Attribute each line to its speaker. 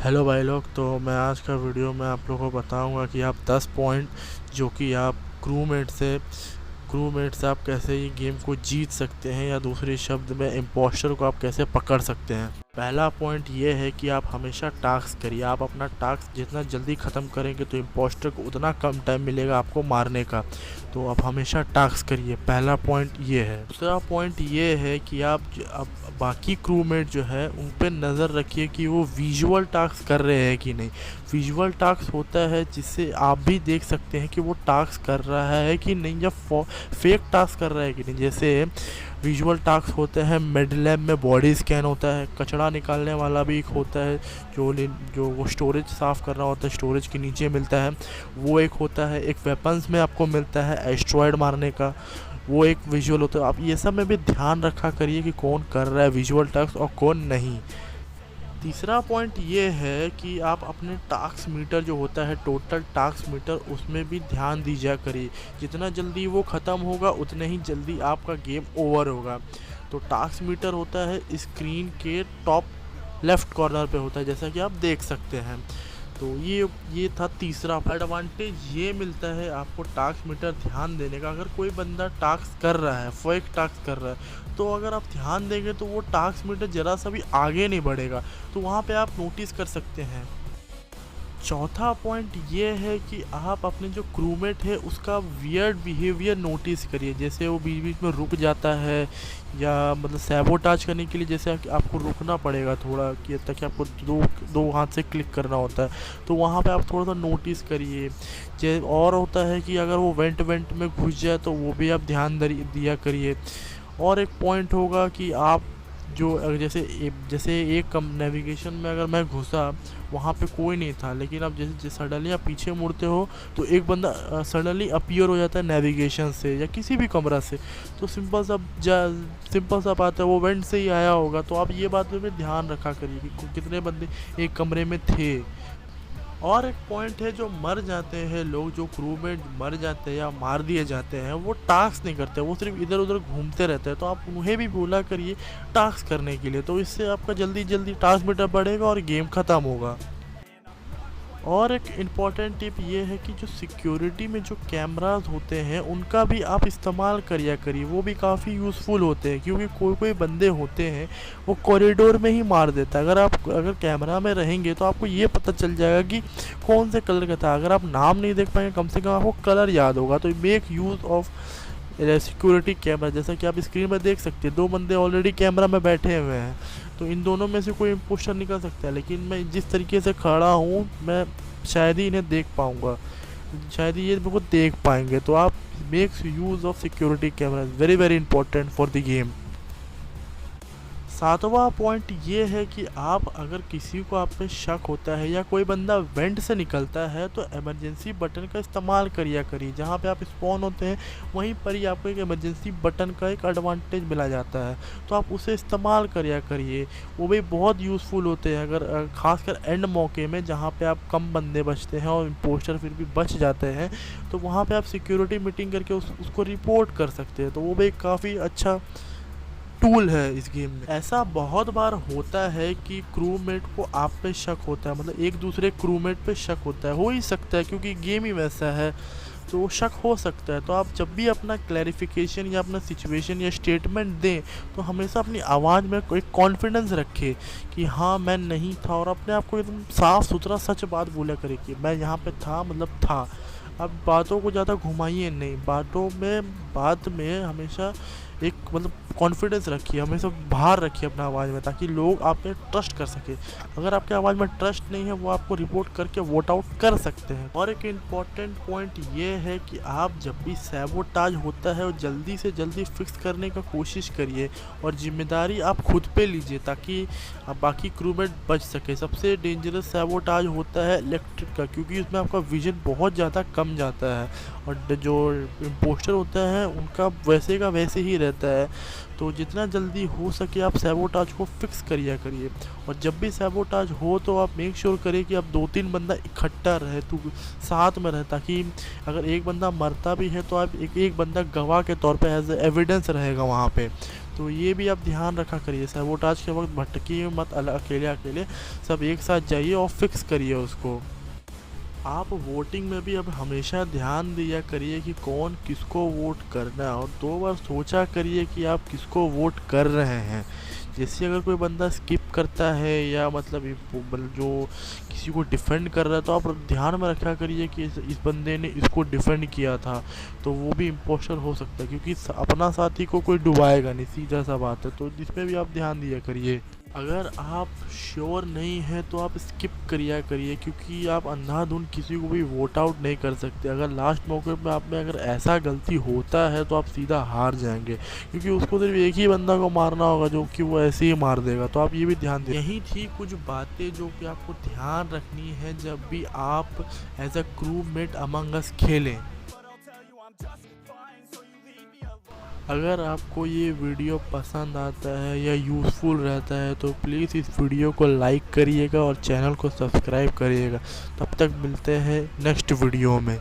Speaker 1: Hello भाई लोग। तो मैं आज का वीडियो में आप लोगों को बताऊंगा कि आप 10 पॉइंट जो कि आप क्रूमेट से आप कैसे ये गेम को जीत सकते हैं, या दूसरे शब्द में इम्पोस्टर को आप कैसे पकड़ सकते हैं। पहला पॉइंट ये है कि आप हमेशा टास्क करिए। आप अपना टास्क जितना जल्दी ख़त्म करेंगे तो इम्पोस्टर को उतना कम टाइम मिलेगा आपको मारने का। तो आप हमेशा टास्क करिए, पहला पॉइंट ये है। दूसरा पॉइंट ये है कि आप बाकी क्रूमेट जो है उन पर नज़र रखिए कि वो विजुअल टास्क कर रहे हैं कि नहीं। विजुअल टास्क होता है जिससे आप भी देख सकते हैं कि वो टास्क कर रहा है कि नहीं, या फेक टास्क कर रहा है कि नहीं। जैसे विजुअल टास्क होते हैं, मिड लैब में बॉडी स्कैन होता है, कचरा निकालने वाला भी एक होता है, जो वो स्टोरेज साफ़ कर रहा होता है, स्टोरेज के नीचे मिलता है, वो एक होता है। एक वेपन्स में आपको मिलता है एस्ट्रॉयड मारने का, वो एक विजुअल होता है। आप ये सब में भी ध्यान रखा करिए कि कौन कर रहा है विजुअल टास्क और कौन नहीं। तीसरा पॉइंट ये है कि आप अपने टास्क मीटर जो होता है, टोटल टास्क मीटर, उसमें भी ध्यान दीजिए करिए। जितना जल्दी वो ख़त्म होगा उतने ही जल्दी आपका गेम ओवर होगा। तो टास्क मीटर होता है स्क्रीन के टॉप लेफ़्ट कॉर्नर पे होता है, जैसा कि आप देख सकते हैं। तो ये था तीसरा एडवांटेज। ये मिलता है आपको टास्क मीटर ध्यान देने का। अगर कोई बंदा टास्क कर रहा है, फेक टास्क कर रहा है, तो अगर आप ध्यान देंगे तो वो टास्क मीटर ज़रा सा भी आगे नहीं बढ़ेगा, तो वहाँ पे आप नोटिस कर सकते हैं। चौथा पॉइंट ये है कि आप अपने जो क्रूमेट है उसका वियर्ड बिहेवियर नोटिस करिए। जैसे वो बीच बीच में रुक जाता है, या मतलब सैबोटाज करने के लिए जैसे आपको रुकना पड़ेगा थोड़ा, कि ताकि आपको दो हाथ से क्लिक करना होता है, तो वहाँ पे आप थोड़ा सा नोटिस करिए। और होता है कि अगर वो वेंट में घुस जाए तो वो भी आप ध्यान दिया करिए। और एक पॉइंट होगा कि आप जो जैसे एक कम नेविगेशन में अगर मैं घुसा, वहाँ पे कोई नहीं था, लेकिन अब जैसे सडनली आप पीछे मुड़ते हो तो एक बंदा सडनली अपीयर हो जाता है नेविगेशन से या किसी भी कमरा से। तो सिंपल सा बात है, वो वेंट से ही आया होगा। तो आप ये बात में ध्यान रखा करिए कि कितने बंदे एक कमरे में थे। और एक पॉइंट है, जो मर जाते हैं लोग, जो क्रूमेट मर जाते हैं या मार दिए जाते हैं, वो टास्क नहीं करते, वो सिर्फ इधर उधर घूमते रहते हैं। तो आप उन्हें भी बोला करिए टास्क करने के लिए, तो इससे आपका जल्दी जल्दी टास्क मीटर बढ़ेगा और गेम ख़त्म होगा। और एक इम्पॉर्टेंट टिप ये है कि जो सिक्योरिटी में जो कैमरास होते हैं उनका भी आप इस्तेमाल करिए। वो भी काफ़ी यूज़फुल होते हैं, क्योंकि कोई कोई बंदे होते हैं वो कॉरिडोर में ही मार देता है। अगर कैमरा में रहेंगे तो आपको ये पता चल जाएगा कि कौन से कलर का था। अगर आप नाम नहीं देख पाएंगे, कम से कम आपको कलर याद होगा। तो make use of security camera. जैसा कि आप स्क्रीन पर देख सकते हैं, दो बंदे ऑलरेडी कैमरा में बैठे हुए हैं, तो इन दोनों में से कोई इम्पोस्टर निकल सकता है। लेकिन मैं जिस तरीके से खड़ा हूँ, मैं शायद ही इन्हें देख पाऊँगा, शायद ही ये मेरे को देख पाएंगे। तो आप makes use of security camera, very very important for the game. सातवां पॉइंट ये है कि आप अगर किसी को आप पे शक होता है या कोई बंदा वेंट से निकलता है, तो इमरजेंसी बटन का इस्तेमाल करिए। जहाँ पे आप स्पॉन होते हैं वहीं पर ही आपको एक इमरजेंसी बटन का एक एडवांटेज मिला जाता है, तो आप उसे इस्तेमाल करिए। वो भी बहुत यूज़फुल होते हैं, अगर खासकर एंड मौके में जहाँ पे आप कम बंदे बचते हैं और इम्पोस्टर फिर भी बच जाते हैं, तो वहाँ पे आप सिक्योरिटी मीटिंग करके उसको रिपोर्ट कर सकते हैं। तो वो भी एक काफ़ी अच्छा टूल है इस गेम में। ऐसा बहुत बार होता है कि क्रूमेट को आप पे शक होता है, मतलब एक दूसरे क्रूमेट पे शक होता है, हो ही सकता है क्योंकि गेम ही वैसा है, तो शक हो सकता है। तो आप जब भी अपना क्लैरिफिकेशन या अपना सिचुएशन या स्टेटमेंट दें, तो हमेशा अपनी आवाज़ में कोई कॉन्फिडेंस रखें कि हाँ मैं नहीं था, और अपने आप को एकदम साफ़ सुथरा सच बात बोला करें कि मैं यहाँ पे था, मतलब था। अब बातों को ज़्यादा घुमाइए नहीं, बात में हमेशा एक मतलब कॉन्फिडेंस रखिए, हमेशा बाहर रखिए अपना आवाज़ में, ताकि लोग आप पे ट्रस्ट कर सके। अगर आपके आवाज़ में ट्रस्ट नहीं है, वो आपको रिपोर्ट करके वोट आउट कर सकते हैं। और एक इम्पॉर्टेंट पॉइंट ये है कि आप जब भी सैबोटाज होता है, वो जल्दी से जल्दी फिक्स करने का कोशिश करिए, और जिम्मेदारी आप खुद पे लीजिए ताकि आप बाकी क्रूमेट बच सके। सबसे डेंजरस सैबोटाज होता है इलेक्ट्रिक का, क्योंकि उसमें आपका विजन बहुत ज़्यादा कम जाता है, और जो इम्पोस्टर होता है उनका वैसे का वैसे ही रहता है। तो जितना जल्दी हो सके आप सैबोटाज को फिक्स करिए। और जब भी सैबोटाज हो तो आप मेक श्योर करिए कि आप 2-3 बंदा इकट्ठा रहे, तो साथ में रहे, ताकि अगर एक बंदा मरता भी है तो आप एक बंदा गवाह के तौर पे एज एविडेंस रहेगा वहाँ पे। तो ये भी आप ध्यान रखा करिए। सैबोटाज के वक्त भटकिए मत अकेले अकेले, सब एक साथ जाइए और फिक्स करिए उसको। आप वोटिंग में भी अब हमेशा ध्यान दिया करिए कि कौन किसको वोट करना है, और 2 बार सोचा करिए कि आप किसको वोट कर रहे हैं। जैसे अगर कोई बंदा स्किप करता है या मतलब जो किसी को डिफेंड कर रहा है, तो आप ध्यान में रखा करिए कि इस बंदे ने इसको डिफेंड किया था, तो वो भी इम्पोस्टर हो सकता है, क्योंकि अपना साथी को कोई डुबाएगा नहीं, सीधा सा बात है। तो इसमें भी आप ध्यान दिया करिए। अगर आप श्योर नहीं है तो आप स्किप करिए, क्योंकि आप अंधाधुंध किसी को भी वोट आउट नहीं कर सकते। अगर लास्ट मौके पे आप में अगर ऐसा गलती होता है तो आप सीधा हार जाएंगे, क्योंकि उसको सिर्फ एक ही बंदा को मारना होगा जो कि वो ऐसे ही मार देगा। तो आप ये भी ध्यान दें। यही थी कुछ बातें जो कि आपको ध्यान रखनी है जब भी आप as a crewmate among us खेलें। अगर आपको ये वीडियो पसंद आता है या यूज़फुल रहता है तो प्लीज़ इस वीडियो को लाइक करिएगा और चैनल को सब्सक्राइब करिएगा। तब तक मिलते हैं नेक्स्ट वीडियो में।